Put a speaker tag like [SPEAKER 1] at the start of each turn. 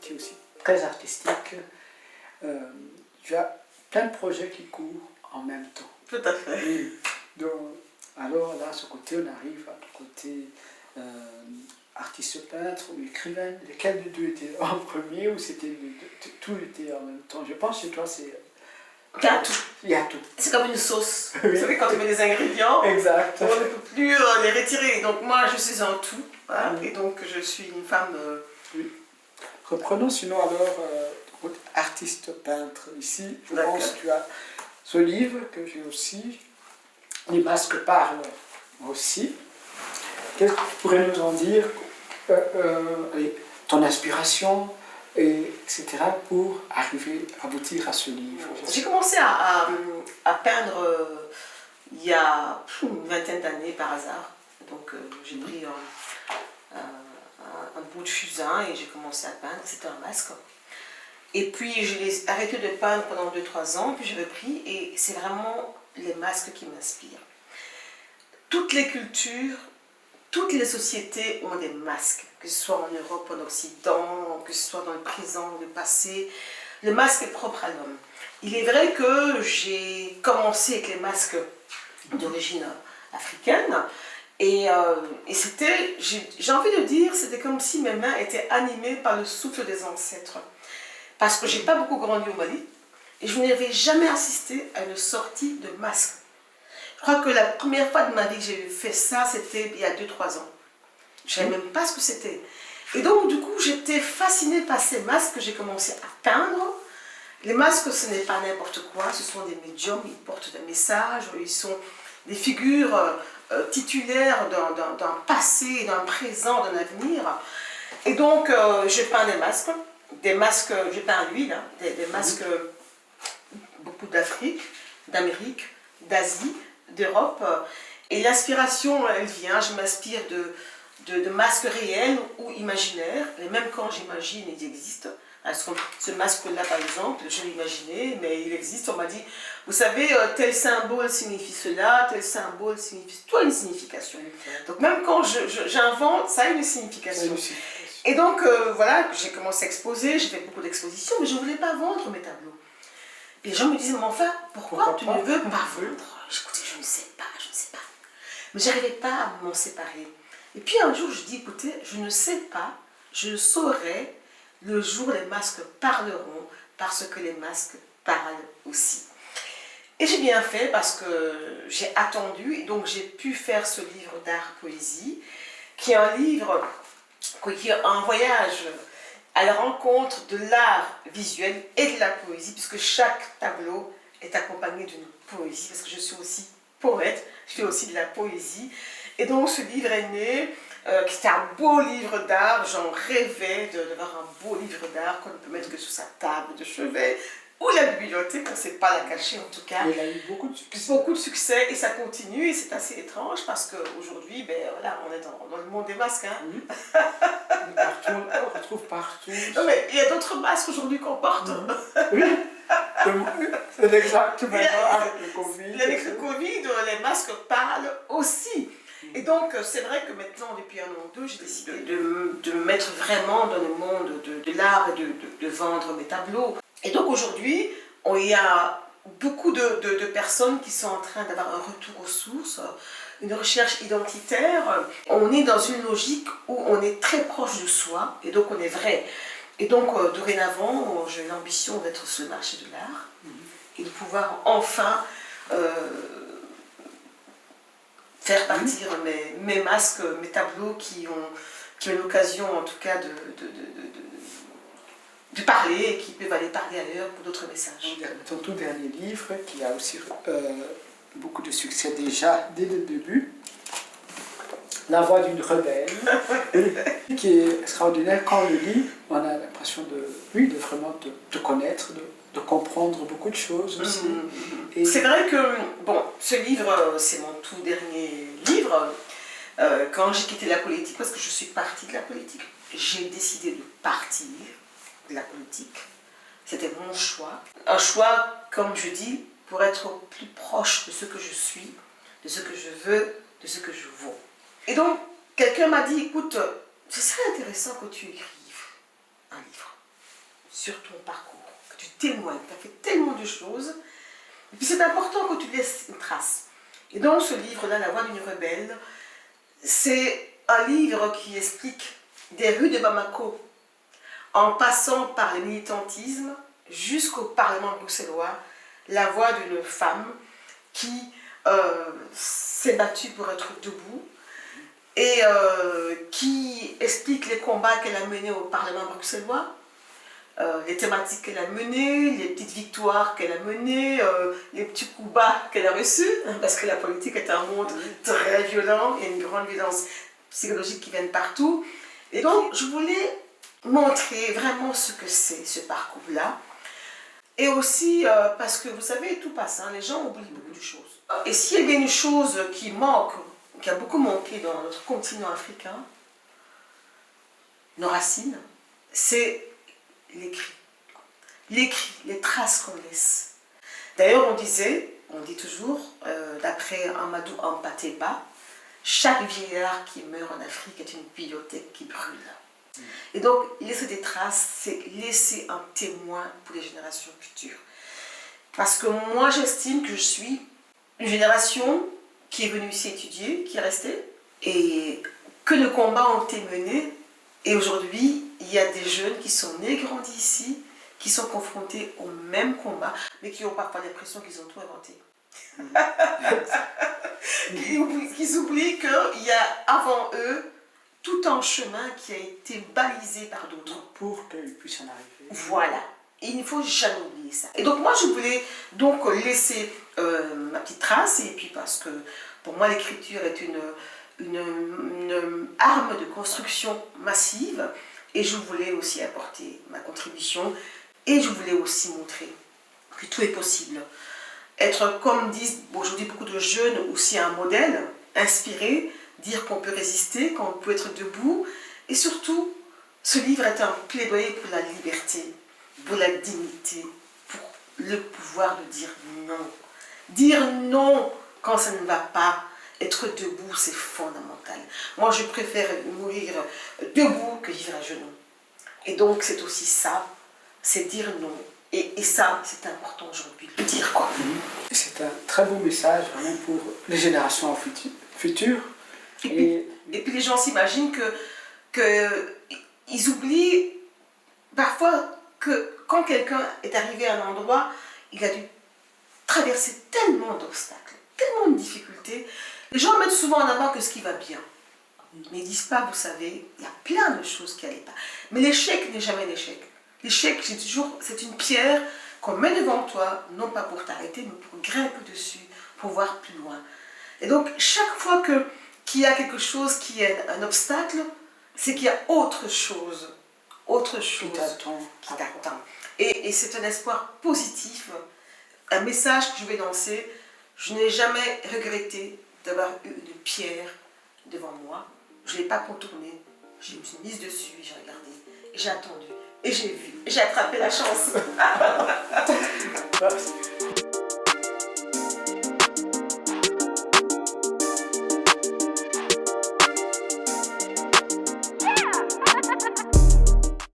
[SPEAKER 1] tu es aussi très artistique. Tu as plein de projets qui courent en même temps.
[SPEAKER 2] Tout à fait.
[SPEAKER 1] Oui. Donc, alors là, ce côté, on arrive à ton côté artiste peintre ou écrivaine. Lequel des deux était en premier ou c'était tout était en même temps? Je pense que chez toi, c'est...
[SPEAKER 2] Il y a tout.
[SPEAKER 1] Il y a tout.
[SPEAKER 2] C'est comme une sauce.
[SPEAKER 1] Oui.
[SPEAKER 2] Vous savez, quand tu mets des ingrédients,
[SPEAKER 1] Exact.
[SPEAKER 2] on ne peut plus les retirer. Donc moi, je suis un tout. Voilà. Et donc, je suis une femme...
[SPEAKER 1] Oui. Reprenons sinon alors artiste peintre. Ici, je pense que tu as ce livre que j'ai aussi. Les masques parlent aussi. Qu'est-ce que tu pourrais nous en dire, ton inspiration, etc., pour arriver à aboutir à ce livre?
[SPEAKER 2] J'ai commencé à peindre il y a une vingtaine d'années par hasard. Donc j'ai pris un bout de fusain et j'ai commencé à peindre. C'était un masque. Et puis je l'ai arrêté de peindre pendant 2-3 ans, puis j'ai repris et c'est vraiment les masques qui m'inspirent. Toutes les cultures, toutes les sociétés ont des masques, que ce soit en Europe, en Occident, que ce soit dans le présent ou le passé. Le masque est propre à l'homme. Il est vrai que j'ai commencé avec les masques d'origine africaine et c'était, j'ai envie de dire, c'était comme si mes mains étaient animées par le souffle des ancêtres. Parce que je n'ai pas beaucoup grandi au Mali et je n'avais jamais assisté à une sortie de masque. Je crois que la première fois de ma vie que j'ai fait ça, c'était il y a 2-3 ans. Je ne savais même pas ce que c'était. Et donc, du coup, j'étais fascinée par ces masques que j'ai commencé à peindre. Les masques, ce n'est pas n'importe quoi, ce sont des médiums, ils portent des messages, ils sont des figures titulaires d'un passé, d'un présent, d'un avenir. Et donc, je peins des masques, je peins à l'huile, hein, des masques beaucoup d'Afrique, d'Amérique, d'Asie, d'Europe. Et l'inspiration, elle vient, je m'inspire de masques réels ou imaginaires, et même quand j'imagine, ils existent. Ce masque-là, par exemple, je l'ai imaginé, mais il existe. On m'a dit, vous savez, tel symbole signifie cela, tel symbole signifie... Tout a une signification. Donc même quand j'invente, ça a une signification. Et donc, voilà, j'ai commencé à exposer, j'ai fait beaucoup d'expositions, mais je ne voulais pas vendre mes tableaux. Et les gens me disaient, mais enfin, pourquoi tu ne veux pas vendre? Écoutez, je ne sais pas. Mais je n'arrivais pas à m'en séparer. Et puis un jour, je dis, écoutez, je ne sais pas, je saurai le jour où les masques parleront, parce que les masques parlent aussi. Et j'ai bien fait parce que j'ai attendu, et donc j'ai pu faire ce livre d'art-poésie, qui est un livre, qui est un voyage à la rencontre de l'art visuel et de la poésie, puisque chaque tableau est accompagné d'une poésie, parce que je suis aussi poète, je fais aussi de la poésie. Et donc ce livre est né, qui était un beau livre d'art, j'en rêvais d'avoir un beau livre d'art qu'on ne peut mettre que sur sa table de chevet, ou la bibliothèque, on ne sait pas la cacher en tout cas.
[SPEAKER 1] Il a eu beaucoup de succès.
[SPEAKER 2] Beaucoup de succès, et ça continue, et c'est assez étrange parce qu'aujourd'hui, ben, voilà, on est dans le monde des masques. Hein.
[SPEAKER 1] Oui. Partout, on retrouve partout.
[SPEAKER 2] Non, mais il y a d'autres masques aujourd'hui qu'on porte.
[SPEAKER 1] Oui, c'est exactement avec le Covid.
[SPEAKER 2] Avec le Covid, les masques parlent aussi. Et donc, c'est vrai que maintenant, depuis 1 an ou 2, j'ai décidé de me mettre vraiment dans le monde de l'art et de vendre mes tableaux. Et donc aujourd'hui, il y a beaucoup de personnes qui sont en train d'avoir un retour aux sources, une recherche identitaire. On est dans une logique où on est très proche de soi, et donc on est vrai. Et donc, dorénavant, j'ai l'ambition d'être sur le marché de l'art et de pouvoir enfin faire partir mes masques, mes tableaux qui ont l'occasion, en tout cas, de parler et qui peuvent aller parler ailleurs pour d'autres messages.
[SPEAKER 1] Ton tout dernier livre, qui a aussi beaucoup de succès déjà dès le début, La voix d'une rebelle, qui est extraordinaire. Quand on le lit, on a l'impression de vraiment de connaître, de comprendre beaucoup de choses aussi.
[SPEAKER 2] C'est vrai que, bon, ce livre, c'est mon tout dernier livre. Quand j'ai quitté la politique, parce que je suis partie de la politique, j'ai décidé de partir de la politique. C'était mon choix. Un choix, comme je dis, pour être au plus proche de ce que je suis, de ce que je veux, de ce que je vaux. Et donc, quelqu'un m'a dit, écoute, ce serait intéressant que tu écrives un livre. sur ton parcours, que tu témoignes, tu as fait tellement de choses. Et puis c'est important que tu laisses une trace. Et dans ce livre-là, La Voix d'une rebelle, c'est un livre qui explique des rues de Bamako, en passant par le militantisme jusqu'au Parlement bruxellois, la voix d'une femme qui s'est battue pour être debout et qui explique les combats qu'elle a menés au Parlement bruxellois, les thématiques qu'elle a menées, les petites victoires qu'elle a menées, les petits coups bas qu'elle a reçus, parce que la politique est un monde très violent, il y a une grande violence psychologique qui vient de partout. Et donc, je voulais montrer vraiment ce que c'est, ce parcours-là. Et aussi, parce que vous savez, tout passe, hein, les gens oublient beaucoup de choses. Et s'il y a bien une chose qui manque, qui a beaucoup manqué dans notre continent africain, nos racines, c'est l'écrit. L'écrit, les traces qu'on laisse. D'ailleurs, on dit toujours, d'après Amadou Hampâté-Bâ, chaque vieillard qui meurt en Afrique est une bibliothèque qui brûle. Et donc, laisser des traces, c'est laisser un témoin pour les générations futures. Parce que moi, j'estime que je suis une génération qui est venue ici étudier, qui est restée, et que de combats ont été menés. Et aujourd'hui, il y a des jeunes qui sont nés et grandis ici, qui sont confrontés au même combat, mais qui ont parfois l'impression qu'ils ont tout inventé. qui s'oublient qu'il y a avant eux tout un chemin qui a été balisé par d'autres.
[SPEAKER 1] Pour qu'ils puissent en arriver.
[SPEAKER 2] Voilà. Et il ne faut jamais oublier ça. Et donc moi, je voulais donc laisser ma petite trace, et puis parce que pour moi, l'écriture est une arme de construction massive, et je voulais aussi apporter ma contribution, et je voulais aussi montrer que tout est possible. Être, comme disent aujourd'hui beaucoup de jeunes, aussi un modèle, inspiré, dire qu'on peut résister, qu'on peut être debout. Et surtout, ce livre est un plaidoyer pour la liberté, pour la dignité, pour le pouvoir de dire non. Dire non quand ça ne va pas, être debout, c'est fondamental. Moi, je préfère mourir debout que vivre à genoux. Et donc, c'est aussi ça, c'est dire non. Et ça, c'est important aujourd'hui de le dire, quoi.
[SPEAKER 1] C'est un très beau message, vraiment, pour les générations futures.
[SPEAKER 2] Et puis les gens s'imaginent qu'ils oublient parfois que quand quelqu'un est arrivé à un endroit, il a dû traverser tellement d'obstacles, tellement de difficultés. Les gens mettent souvent en avant que ce qui va bien. Mais ils ne disent pas, vous savez, il y a plein de choses qui n'allaient pas. Mais l'échec n'est jamais l'échec. L'échec, c'est une pierre qu'on met devant toi, non pas pour t'arrêter, mais pour grimper dessus, pour voir plus loin. Et donc, chaque fois qu'il y a quelque chose qui est un obstacle, c'est qu'il y a autre chose qui t'attend. Et c'est un espoir positif, un message que je vais lancer. Je n'ai jamais regretté d'avoir eu une pierre devant moi. Je ne l'ai pas contournée, je me suis mise dessus, j'ai regardé, et j'ai attendu, et j'ai vu, et j'ai attrapé la chance.